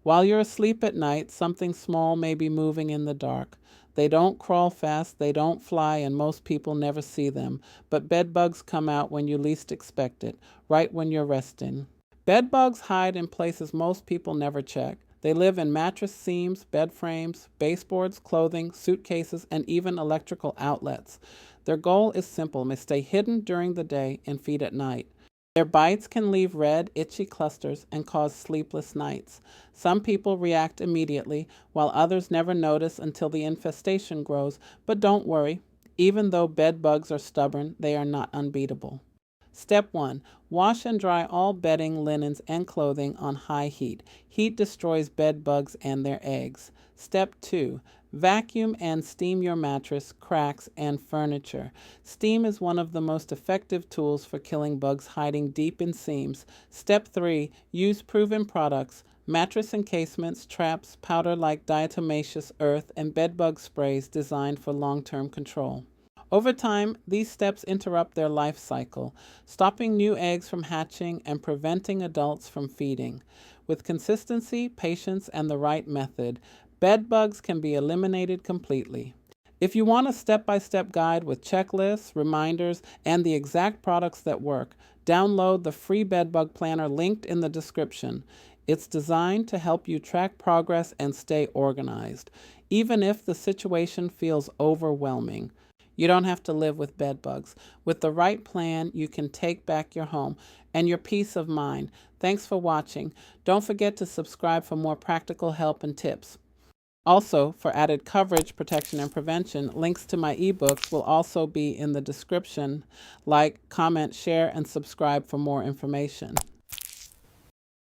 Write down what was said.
While you're asleep at night, something small may be moving in the dark. They don't crawl fast, they don't fly, and most people never see them. But bed bugs come out when you least expect it, right when you're resting. Bed bugs hide in places most people never check. They live in mattress seams, bed frames, baseboards, clothing, suitcases, and even electrical outlets. Their goal is simple: they stay hidden during the day and feed at night. Their bites can leave red, itchy clusters and cause sleepless nights. Some people react immediately, while others never notice until the infestation grows. But don't worry, even though bed bugs are stubborn, they are not unbeatable. Step 1. Wash and dry all bedding, linens, and clothing on high heat. Heat destroys bed bugs and their eggs. Step 2. Vacuum and steam your mattress, cracks, and furniture. Steam is one of the most effective tools for killing bugs hiding deep in seams. Step 3. Use proven products. Mattress encasements, traps, powder like diatomaceous earth, and bedbug sprays designed for long-term control. Over time, these steps interrupt their life cycle, stopping new eggs from hatching and preventing adults from feeding. With consistency, patience, and the right method, bed bugs can be eliminated completely. If you want a step-by-step guide with checklists, reminders, and the exact products that work, download the free bedbug planner linked in the description. It's designed to help you track progress and stay organized, even if the situation feels overwhelming. You don't have to live with bed bugs. With the right plan, you can take back your home and your peace of mind. Thanks for watching. Don't forget to subscribe for more practical help and tips. Also, for added coverage, protection, and prevention, links to my ebooks will also be in the description. Like, comment, share, and subscribe for more information.